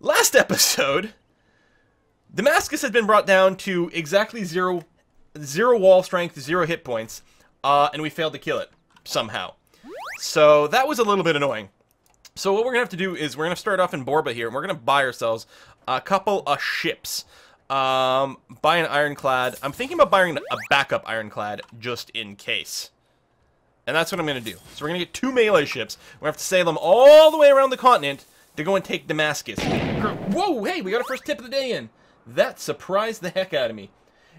Last episode, Damascus had been brought down to exactly zero wall strength, 0 hit points, and we failed to kill it, somehow. So that was a little bit annoying. So what we're going to have to do is we're going to start off in Borba here, and we're going to buy ourselves a couple of ships. Buy an ironclad. I'm thinking about buying a backup ironclad just in case. And that's what I'm going to do. So we're going to get 2 melee ships. We're going to have to sail them all the way around the continent to go and take Damascus. Whoa, hey, we got our first tip of the day in. That surprised the heck out of me.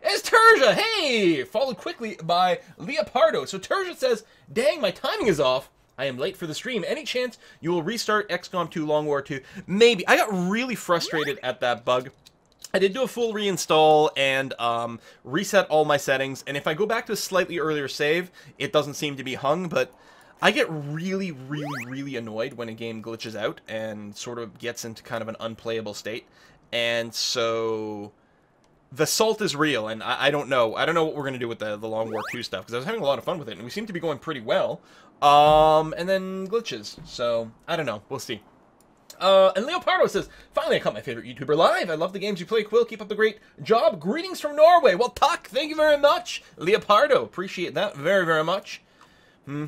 It's Terja, hey! Followed quickly by Leopardo. So Terja says, dang, my timing is off. I am late for the stream. Any chance you will restart XCOM 2 Long War 2? Maybe. I got really frustrated at that bug. I did do a full reinstall and reset all my settings, and if I go back to a slightly earlier save, it doesn't seem to be hung, but I get really, really, really annoyed when a game glitches out and sort of gets into kind of an unplayable state, and so the salt is real, and I don't know. I don't know what we're going to do with the Long War 2 stuff, because I was having a lot of fun with it, and we seem to be going pretty well, and then glitches, so I don't know. We'll see. And Leopardo says, finally I caught my favorite YouTuber live. I love the games you play, Quill. Keep up the great job. Greetings from Norway. Well, Tuck, thank you very much. Leopardo, appreciate that very, very much. Will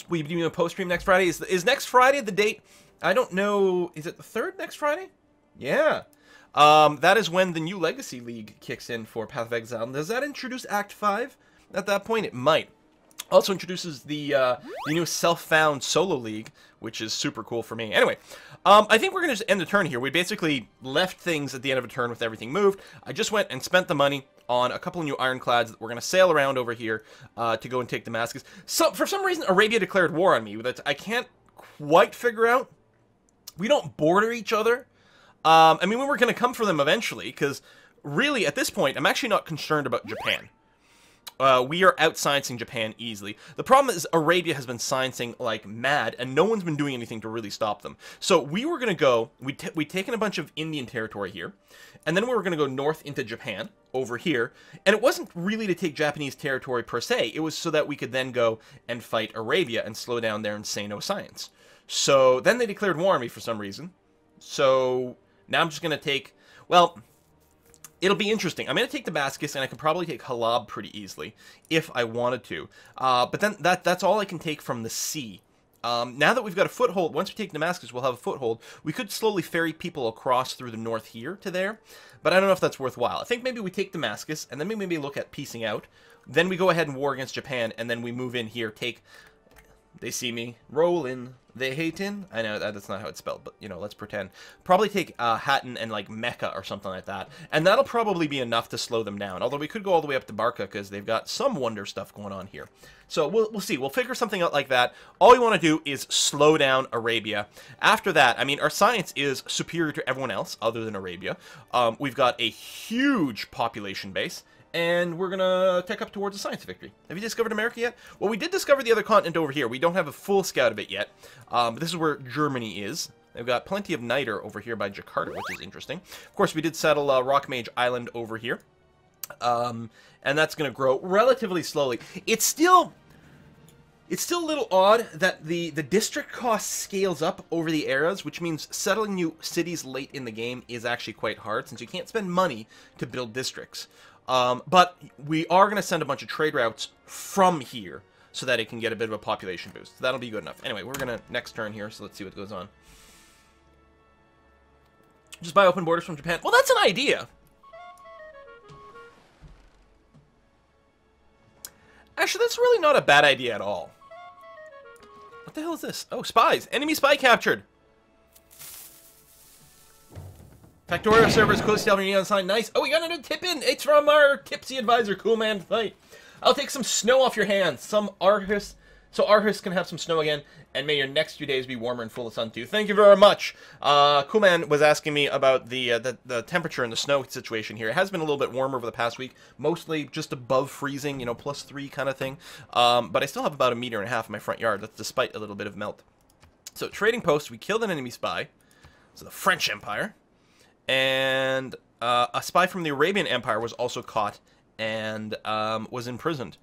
you be doing a post-stream next Friday? Is next Friday the date? I don't know. Is it the 3rd next Friday? Yeah. That is when the new Legacy League kicks in for Path of Exile. Does that introduce Act 5? At that point, it might. Also introduces the new self-found solo league, which is super cool for me. Anyway, I think we're going to just end the turn here. We basically left things at the end of a turn with everything moved. I just went and spent the money on a couple of new ironclads that we're going to sail around over here to go and take Damascus. So, for some reason, Arabia declared war on me. That I can't quite figure out. We don't border each other. I mean, we were going to come for them eventually, because really, at this point, I'm actually not concerned about Japan. We are out-sciencing Japan easily. The problem is Arabia has been sciencing like mad, and no one's been doing anything to really stop them. So we were going to go, we'd taken a bunch of Indian territory here, and then we were going to go north into Japan, over here, and it wasn't really to take Japanese territory per se, it was so that we could then go and fight Arabia and slow down their insano science. So then they declared war on me for some reason. So now I'm just going to take, well, it'll be interesting. I'm going to take Damascus, and I can probably take Halab pretty easily, if I wanted to. But then that's all I can take from the sea. Now that we've got a foothold, once we take Damascus, we'll have a foothold. We could slowly ferry people across through the north here to there, but I don't know if that's worthwhile. I think maybe we take Damascus, and then we maybe look at piecing out. Then we go ahead and war against Japan, and then we move in here, take... They see me rollin', they hatin'. I know that's not how it's spelled, but, you know, let's pretend. Probably take Hatton and, like, Mecca or something like that. And that'll probably be enough to slow them down. Although we could go all the way up to Barca, because they've got some wonder stuff going on here. So we'll see. We'll figure something out like that. All we want to do is slow down Arabia. After that, I mean, our science is superior to everyone else other than Arabia. We've got a huge population base. And we're going to take up towards a science victory. Have you discovered America yet? Well, we did discover the other continent over here. We don't have a full scout of it yet. But this is where Germany is. They've got plenty of niter over here by Jakarta, which is interesting. Of course, we did settle Rock Mage Island over here. And that's going to grow relatively slowly. It's still a little odd that the district cost scales up over the eras, which means settling new cities late in the game is actually quite hard, since you can't spend money to build districts. But we are going to send a bunch of trade routes from here so that it can get a bit of a population boost. So that'll be good enough. Anyway, we're going to next turn here, so let's see what goes on. Just buy open borders from Japan. Well, that's an idea. Actually, that's really not a bad idea at all. What the hell is this? Oh, spies. Enemy spy captured. Factorio servers, close to Neon sign. Nice. Oh, we got another tip in. It's from our tipsy advisor, Cool Man Fight. I'll take some snow off your hands. Some Arhus, so Arhus can have some snow again, and may your next few days be warmer and full of sun too. Thank you very much. Cool Man was asking me about the temperature and the snow situation here. It has been a little bit warmer over the past week, mostly just above freezing, you know, +3 kind of thing. But I still have about 1.5 meters in my front yard. That's despite a little bit of melt. So trading post, we killed an enemy spy. So the French Empire. And a spy from the Arabian Empire was also caught and was imprisoned.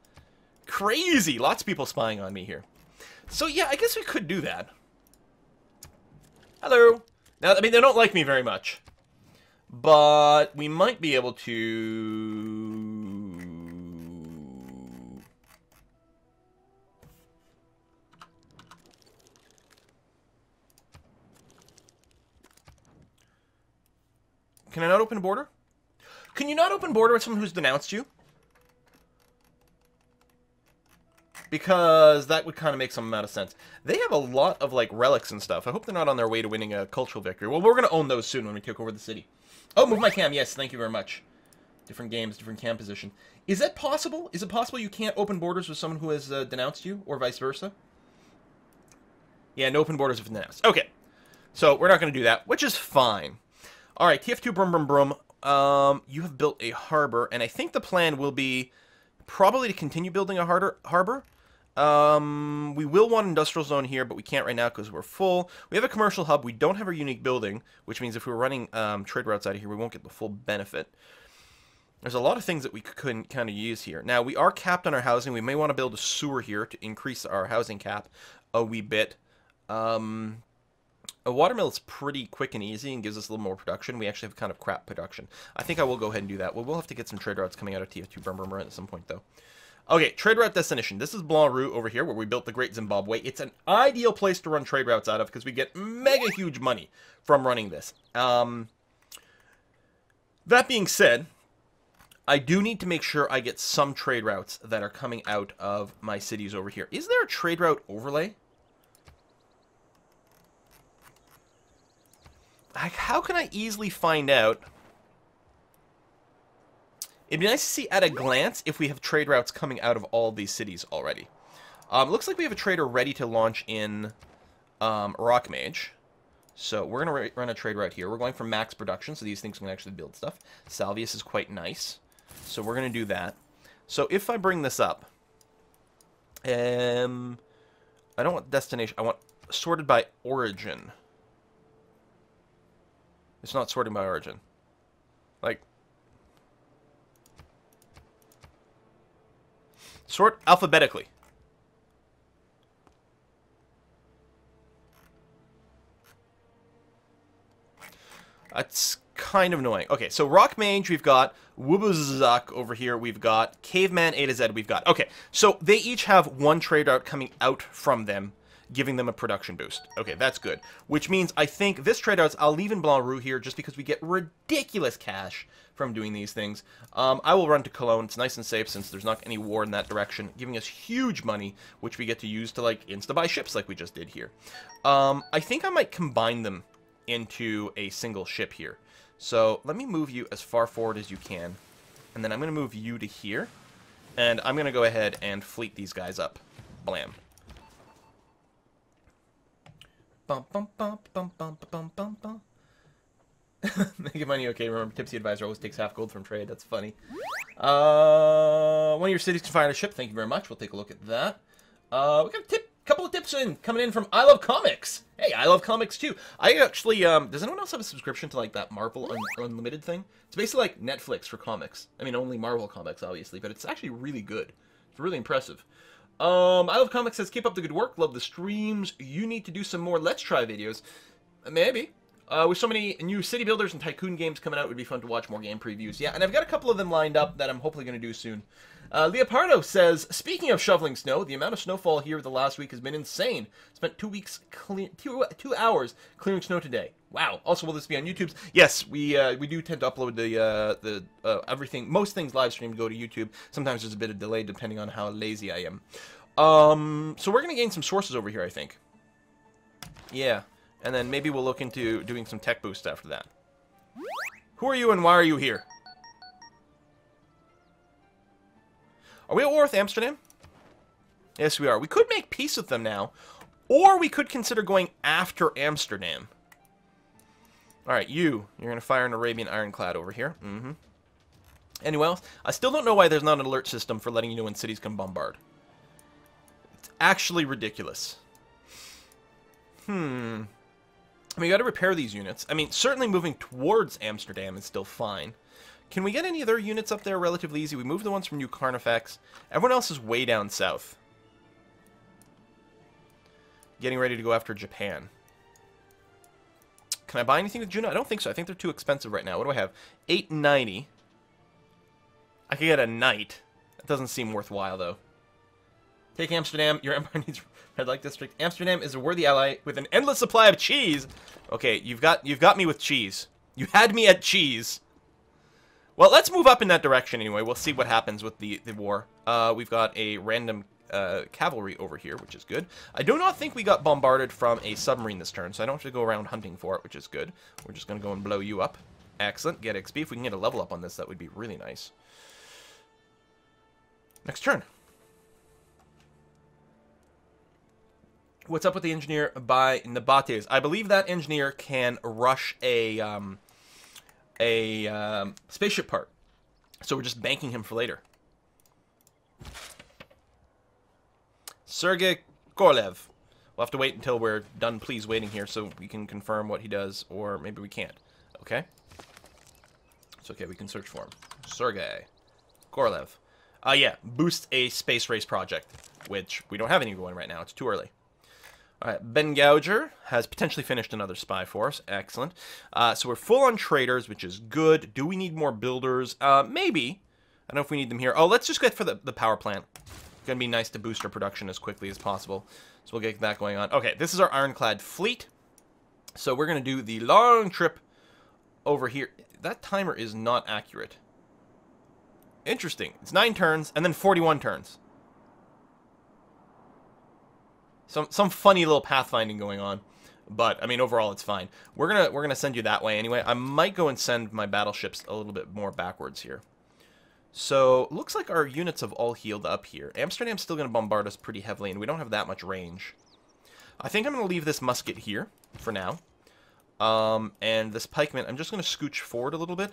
Crazy! Lots of people spying on me here. So yeah, I guess we could do that. Hello. Now, I mean, they don't like me very much. But we might be able to... Can I not open a border? Can you not open border with someone who's denounced you? Because that would kind of make some amount of sense. They have a lot of, like, relics and stuff. I hope they're not on their way to winning a cultural victory. Well, we're going to own those soon when we take over the city. Oh, move my cam. Yes, thank you very much. Different games, different cam position. Is that possible? Is it possible you can't open borders with someone who has denounced you, or vice versa? Yeah, no open borders with denounced. Okay. So, we're not going to do that, which is fine. Alright, TF2 Brum Brum Brum. You have built a harbor, and I think the plan will be probably to continue building a harbor. We will want an industrial zone here, but we can't right now because we're full. We have a commercial hub. We don't have a unique building, which means if we were running trade routes out of here, we won't get the full benefit. There's a lot of things that we could kind of use here. Now, we are capped on our housing. We may want to build a sewer here to increase our housing cap a wee bit. A watermill is pretty quick and easy and gives us a little more production. We actually have kind of crap production. I think I will go ahead and do that. Well, we'll have to get some trade routes coming out of TF2 Burma at some point, though. Okay, trade route destination. This is Blanc Route over here, where we built the Great Zimbabwe. It's an ideal place to run trade routes out of because we get mega huge money from running this. That being said, I do need to make sure I get some trade routes that are coming out of my cities over here. Is there a trade route overlay? How can I easily find out? It'd be nice to see at a glance if we have trade routes coming out of all these cities already. Looks like we have a trader ready to launch in Rock Mage. So we're going to run a trade route here. We're going for max production, so these things can actually build stuff. Salvius is quite nice. So we're going to do that. So if I bring this up, I don't want destination. I want sorted by origin. It's not sorting by origin. Like, sort alphabetically. That's kind of annoying. Okay, so Rock Mage, we've got Wubuzak over here. We've got Caveman A to Z. We've got... Okay, so they each have one trade route coming out from them, giving them a production boost. Okay, that's good. Which means I think this trade routes, I'll leave in Blanc Roux here just because we get ridiculous cash from doing these things. I will run to Cologne. It's nice and safe since there's not any war in that direction, giving us huge money, which we get to use to, like, insta-buy ships like we just did here. I think I might combine them into a single ship here. So let me move you as far forward as you can. And then I'm going to move you to here. And I'm going to go ahead and fleet these guys up. Blam. Bum, bum, bum, bum, bum, bum, bum, bum. Making money, okay. Remember, Tipsy Advisor always takes half gold from trade. That's funny. One of your cities can fire a ship. Thank you very much. We'll take a look at that. We got a couple of tips coming in from I Love Comics. Hey, I love comics too. I actually, does anyone else have a subscription to like that Marvel Unlimited thing? It's basically like Netflix for comics. I mean, only Marvel comics, obviously, but it's actually really good. It's really impressive. I Love Comics says, keep up the good work. Love the streams. You need to do some more Let's Try videos. Maybe. With so many new city builders and tycoon games coming out, it would be fun to watch more game previews. Yeah, and I've got a couple of them lined up that I'm hopefully going to do soon. Leopardo says, speaking of shoveling snow, the amount of snowfall here the last week has been insane. Spent 2 weeks, 2 hours clearing snow today. Wow. Also, will this be on YouTube's? Yes, we do tend to upload the everything. Most things live stream go to YouTube. Sometimes there's a bit of delay depending on how lazy I am. So we're going to gain some sources over here, I think. Yeah. And then maybe we'll look into doing some tech boost after that. Who are you and why are you here? Are we at war with Amsterdam? Yes, we are. We could make peace with them now. Or we could consider going after Amsterdam. Alright, you're going to fire an Arabian Ironclad over here. Anyone else? I still don't know why there's not an alert system for letting you know when cities can bombard. It's actually ridiculous. I mean, you got to repair these units. I mean, certainly moving towards Amsterdam is still fine. Can we get any other units up there relatively easy? We moved the ones from New Carnifex. Everyone else is way down south. Getting ready to go after Japan. Can I buy anything with Juno? I don't think so. I think they're too expensive right now. What do I have? 890. I could get a knight. That doesn't seem worthwhile, though. Take Amsterdam. Your empire needs red light district. Amsterdam is a worthy ally with an endless supply of cheese. Okay, you've got me with cheese. You had me at cheese. Well, let's move up in that direction anyway. We'll see what happens with the war. We've got a random cavalry over here, which is good. I do not think we got bombarded from a submarine this turn, so I don't have to go around hunting for it, which is good. We're just going to go and blow you up. Excellent. Get XP. If we can get a level up on this, that would be really nice. Next turn. What's up with the engineer by Nabates? I believe that engineer can rush a spaceship part. So we're just banking him for later. Sergei Korlev. We'll have to wait until we're done please waiting here so we can confirm what he does, or maybe we can't. Okay? It's okay, we can search for him. Sergei Korlev. Yeah, boost a space race project, which we don't have any going right now. It's too early. Alright, Ben Gouger has potentially finished another spy force. Excellent. So we're full on traders, which is good. Do we need more builders? Maybe. I don't know if we need them here. Oh, let's just get for the power plant. It's going to be nice to boost our production as quickly as possible. So we'll get that going on. Okay, this is our ironclad fleet. So we're going to do the long trip over here. That timer is not accurate. Interesting. It's 9 turns and then 41 turns. Some funny little pathfinding going on, but I mean overall it's fine. We're gonna send you that way anyway. I might go and send my battleships a little bit more backwards here. So looks like our units have all healed up here. Amsterdam's still gonna bombard us pretty heavily, and we don't have that much range. I think I'm gonna leave this musket here for now, and this pikeman I'm just gonna scooch forward a little bit,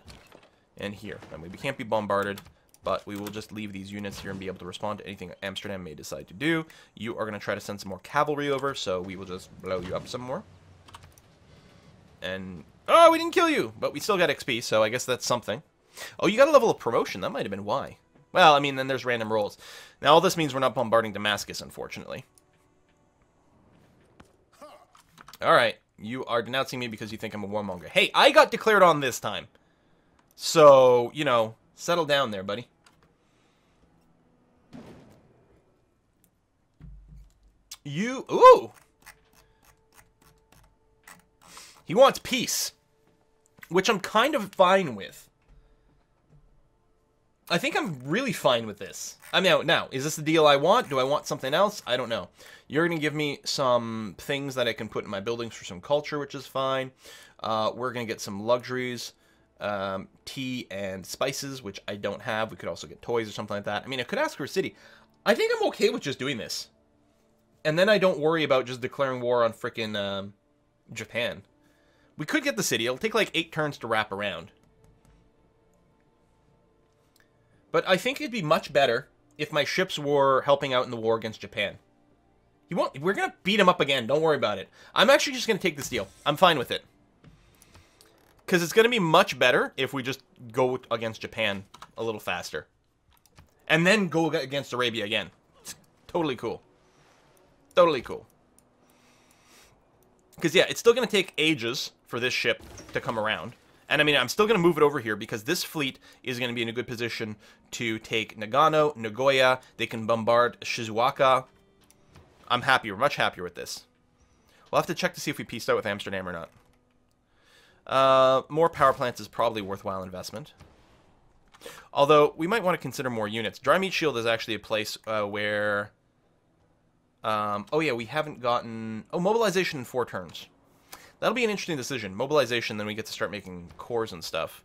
and here. I mean we can't be bombarded. But we will just leave these units here and be able to respond to anything Amsterdam may decide to do. You are going to try to send some more cavalry over, so we will just blow you up some more. And, oh, we didn't kill you! But we still got XP, so I guess that's something. Oh, you got a level of promotion. That might have been why. Well, I mean, then there's random rolls. Now, all this means we're not bombarding Damascus, unfortunately. Alright, you are denouncing me because you think I'm a warmonger. Hey, I got declared on this time. So, you know... Settle down there, buddy. Ooh! He wants peace. Which I'm kind of fine with. I think I'm really fine with this. I mean, now, is this the deal I want? Do I want something else? I don't know. You're going to give me some things that I can put in my buildings for some culture, which is fine. We're going to get some luxuries. Tea and spices, which I don't have. We could also get toys or something like that. I mean, I could ask for a city. I think I'm okay with just doing this. And then I don't worry about just declaring war on frickin' Japan. We could get the city. It'll take like 8 turns to wrap around. But I think it'd be much better if my ships were helping out in the war against Japan. You won't. We're going to beat him up again. Don't worry about it. I'm actually just going to take this deal. I'm fine with it. Because it's going to be much better if we just go against Japan a little faster. And then go against Arabia again. It's totally cool. Totally cool. Because, yeah, it's still going to take ages for this ship to come around. And, I mean, I'm still going to move it over here because this fleet is going to be in a good position to take Nagano, Nagoya. They can bombard Shizuoka. I'm happier, much happier with this. We'll have to check to see if we pieced out with Amsterdam or not. More power plants is probably a worthwhile investment. Although, we might want to consider more units. Dry Meat Shield is actually a place where... oh yeah, we haven't gotten... Oh, mobilization in 4 turns. That'll be an interesting decision. Mobilization, then we get to start making cores and stuff.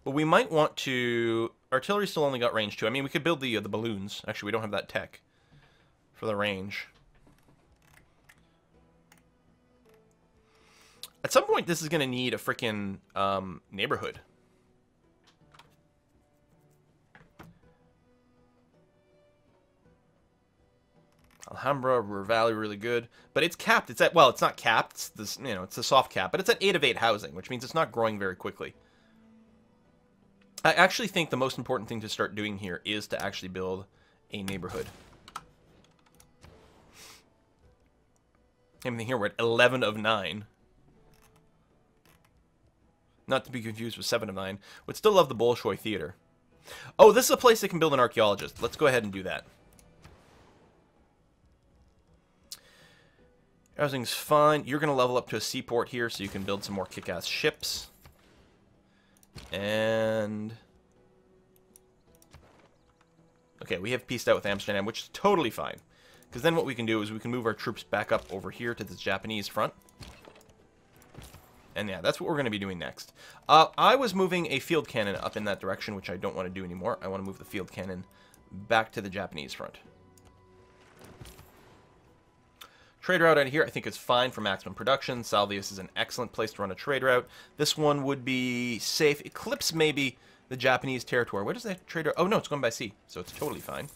But we might want to... Artillery still only got range 2. I mean, we could build the balloons. Actually, we don't have that tech for the range. At some point, this is going to need a freaking neighborhood. Alhambra, Ruhr Valley, really good. But it's capped. It's at, well, it's not capped. It's this, you know, it's a soft cap. But it's at 8 of 8 housing, which means it's not growing very quickly. I actually think the most important thing to start doing here is to actually build a neighborhood. Same thing here, we're at 11 of 9. Not to be confused with 7 of 9. Would still love the Bolshoi Theater. Oh, this is a place that can build an archaeologist. Let's go ahead and do that. Housing's fine. You're going to level up to a seaport here so you can build some more kick-ass ships. And... okay, we have pieced out with Amsterdam, which is totally fine. Because then what we can do is we can move our troops back up over here to the Japanese front. And yeah, that's what we're going to be doing next. I was moving a field cannon up in that direction, which I don't want to do anymore. I want to move the field cannon back to the Japanese front. Trade route out here, I think is fine for maximum production. Salvius is an excellent place to run a trade route. This one would be safe. Eclipse maybe the Japanese territory. Where does that trade route? Oh no, it's going by sea, so it's totally fine.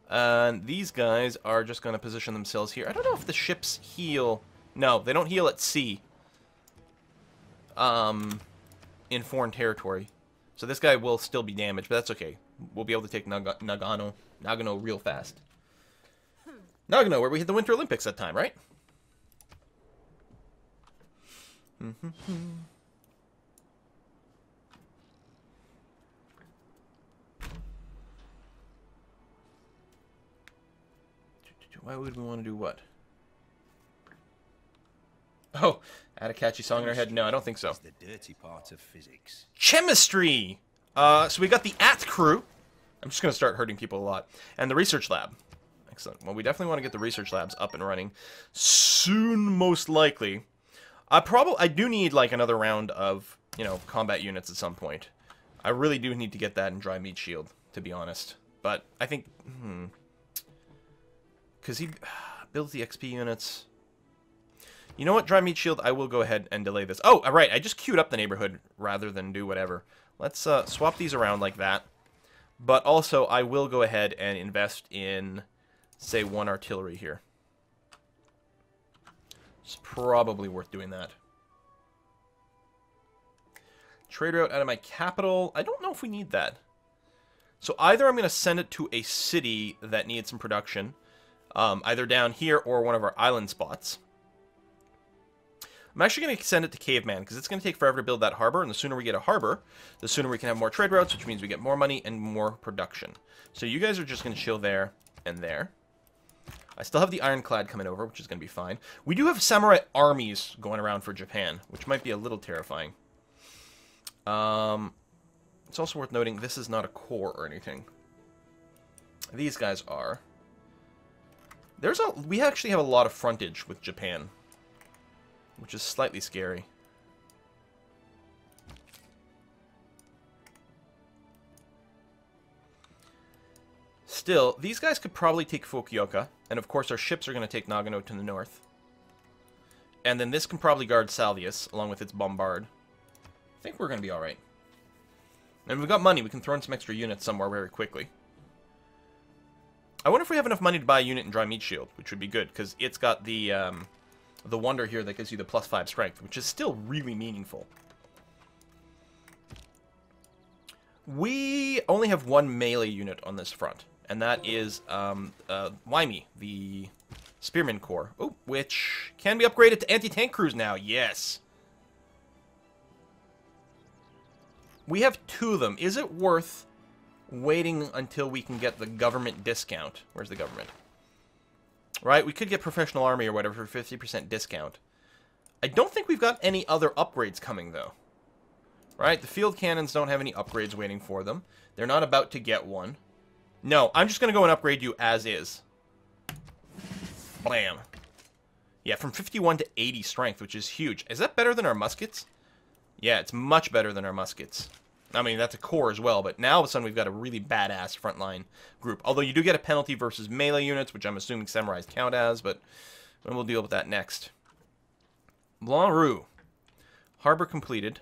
And these guys are just going to position themselves here. I don't know if the ships heal. No, they don't heal at sea. In foreign territory. So this guy will still be damaged, but that's okay. We'll be able to take Nagano real fast. Nagano, where we hit the Winter Olympics that time, right? Why would we want to do what? Oh, add a catchy song in our head? No, I don't think so. It's the dirty part of physics. Chemistry! So we got the AT crew. I'm just going to start hurting people a lot. And the research lab. Excellent. Well, we definitely want to get the research labs up and running soon, most likely. I do need, like, another round of, you know, combat units at some point. I really do need to get that in Dry Meat Shield, to be honest. But I think, because he builds the XP units. You know what, Dry Meat Shield, I will go ahead and delay this. Oh, right, I just queued up the neighborhood rather than do whatever. Let's swap these around like that. But also, I will go ahead and invest in, say, 1 artillery here. It's probably worth doing that. Trade route out of my capital. I don't know if we need that. So either I'm going to send it to a city that needs some production, either down here or one of our island spots. I'm actually going to send it to Caveman, because it's going to take forever to build that harbor, and the sooner we get a harbor, the sooner we can have more trade routes, which means we get more money and more production. So you guys are just going to chill there and there. I still have the Ironclad coming over, which is going to be fine. We do have samurai armies going around for Japan, which might be a little terrifying. It's also worth noting, this is not a core or anything. These guys are. We actually have a lot of frontage with Japan, which is slightly scary. Still, these guys could probably take Fukuoka, and of course our ships are going to take Nagano to the north. And then this can probably guard Salvius, along with its bombard. I think we're going to be alright. And we've got money, we can throw in some extra units somewhere very quickly. I wonder if we have enough money to buy a unit in Dry Meat Shield, which would be good, because it's got the wonder here that gives you the +5 strength, which is still really meaningful. We only have 1 melee unit on this front, and that is Wyme, the Spearman Corps, which can be upgraded to anti-tank crews now. Yes. We have 2 of them. Is it worth waiting until we can get the government discount? Where's the government? Right, we could get Professional Army or whatever for 50% discount. I don't think we've got any other upgrades coming, though. Right, the field cannons don't have any upgrades waiting for them. They're not about to get one. No, I'm just going to go and upgrade you as is. Blam. Yeah, from 51 to 80 strength, which is huge. Is that better than our muskets? Yeah, it's much better than our muskets. I mean, that's a core as well, but now all of a sudden we've got a really badass frontline group. Although you do get a penalty versus melee units, which I'm assuming samurais count as, but we'll deal with that next. Blanc-Rue. Harbor completed.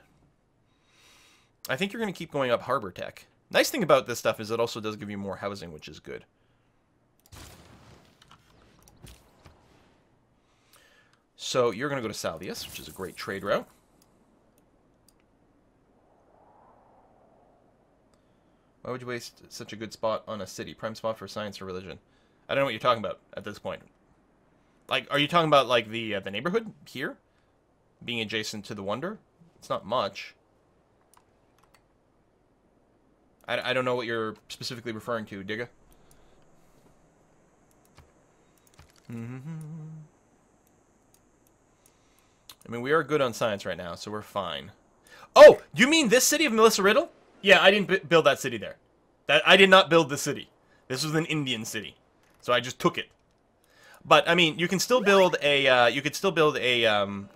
I think you're going to keep going up harbor tech. Nice thing about this stuff is it also does give you more housing, which is good. So you're going to go to Salvius, which is a great trade route. Why would you waste such a good spot on a city? Prime spot for science or religion. I don't know what you're talking about at this point. Like, are you talking about, like, the neighborhood here? Being adjacent to the Wonder? It's not much. I don't know what you're specifically referring to, Digga. I mean, we are good on science right now, so we're fine. Oh, you mean this city of Melissa Riddle? Yeah, I didn't build that city there. I did not build the city. This was an Indian city, so I just took it. But I mean, you can still build a a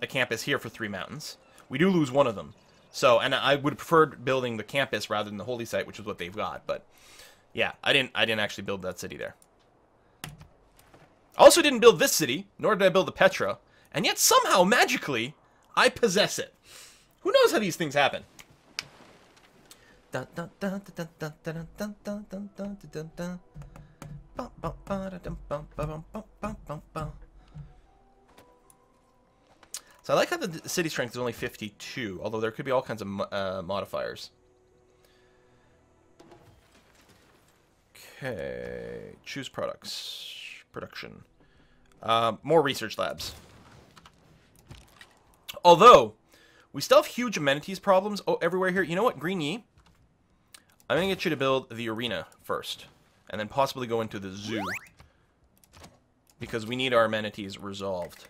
campus here for 3 mountains. We do lose one of them, so and I would have preferred building the campus rather than the holy site, which is what they've got. But yeah, I didn't actually build that city there. Also didn't build this city, nor did I build the Petra, and yet somehow magically I possess it. Who knows how these things happen? So I like how the city strength is only 52, although there could be all kinds of modifiers. Okay, choose products. Production. More research labs. Although, we still have huge amenities problems everywhere here. You know what, Green Yi? I'm going to get you to build the arena first. And then possibly go into the zoo. Because we need our amenities resolved.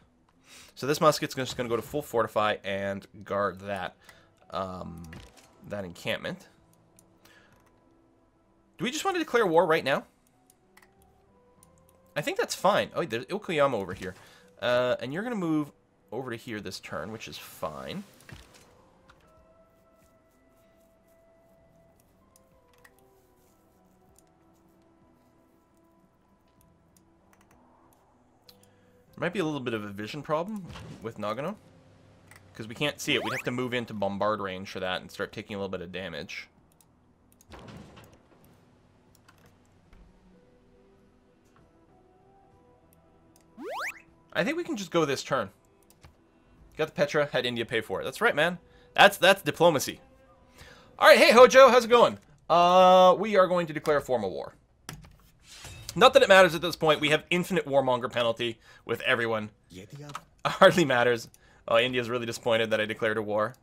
So this musket's just going to go to full fortify and guard that, that encampment. Do we just want to declare war right now? I think that's fine. Oh, there's Ilkoyama over here. And you're going to move over to here this turn, which is fine. There might be a little bit of a vision problem with Nagano. Because we can't see it. We'd have to move into bombard range for that and start taking a little bit of damage. I think we can just go this turn. Got the Petra, had India pay for it. That's right, man. That's diplomacy. Alright, hey Hojo, how's it going? We are going to declare formal war. Not that it matters at this point. We have infinite warmonger penalty with everyone. It hardly matters. Oh, India's really disappointed that I declared a war.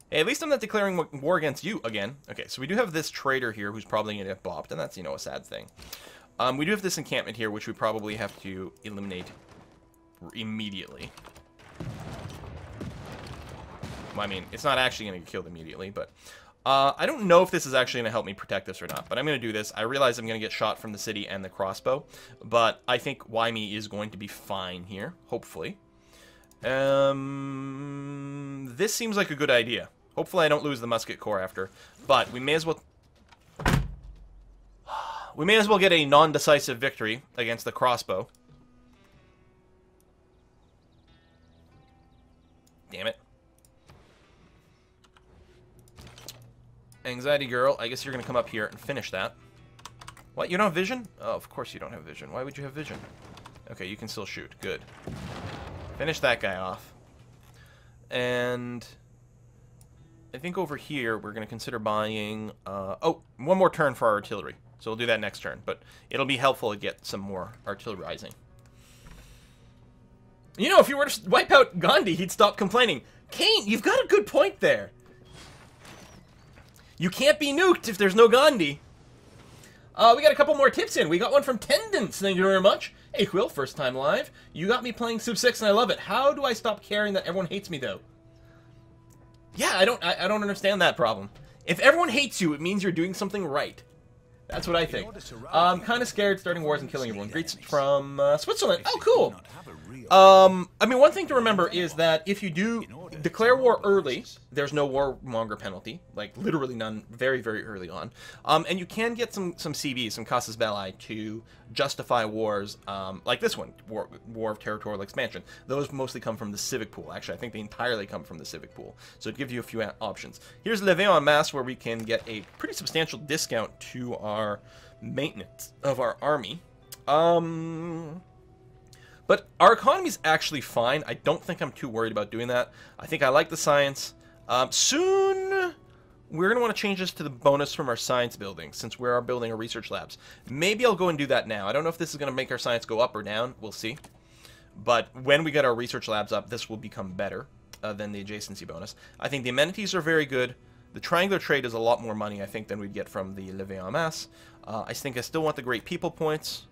Hey, at least I'm not declaring war against you again. Okay, so we do have this trader here who's probably going to get bopped, and that's, you know, a sad thing. We do have this encampment here, which we probably have to eliminate immediately. Well, I mean, it's not actually going to get killed immediately, but... I don't know if this is actually going to help me protect this or not, but I'm going to do this. I realize I'm going to get shot from the city and the crossbow, but I think Waimi is going to be fine here, hopefully. This seems like a good idea. Hopefully I don't lose the musket corps after, but we may as well... We may as well get a non-decisive victory against the crossbow. Damn it. Anxiety girl, I guess you're going to come up here and finish that. What, you don't have vision? Oh, of course you don't have vision. Why would you have vision? Okay, you can still shoot. Good. Finish that guy off. And I think over here we're going to consider buying... oh, one more turn for our artillery. So we'll do that next turn. But it'll be helpful to get some more artillerizing. You know, if you were to wipe out Gandhi, he'd stop complaining. Kane, you've got a good point there. You can't be nuked if there's no Gandhi. We got a couple more tips in. We got one from Tendence. Thank you very much. Hey, Quill, first time live. You got me playing Civ 6 and I love it. How do I stop caring that everyone hates me, though? Yeah, I don't understand that problem. If everyone hates you, it means you're doing something right. That's what I think. I'm kind of scared starting wars and killing everyone. Greets from Switzerland. Oh, cool. I mean, one thing to remember is that if you do declare war early, there's no warmonger penalty, like literally none, very, very early on. And you can get some CBs, some casus belli, to justify wars like this one, War of Territorial Expansion. Those mostly come from the civic pool. Actually, I think they entirely come from the civic pool. So it gives you a few options. Here's Levée en masse, where we can get a pretty substantial discount to our maintenance of our army. But our economy's actually fine. I don't think I'm too worried about doing that. I think I like the science. Soon, we're going to want to change this to the bonus from our science building, since we are building our research labs. Maybe I'll go and do that now. I don't know if this is going to make our science go up or down. We'll see. But when we get our research labs up, this will become better than the adjacency bonus. I think the amenities are very good. The triangular trade is a lot more money, I think, than we'd get from the Levée en Masse. I think I still want the great people points.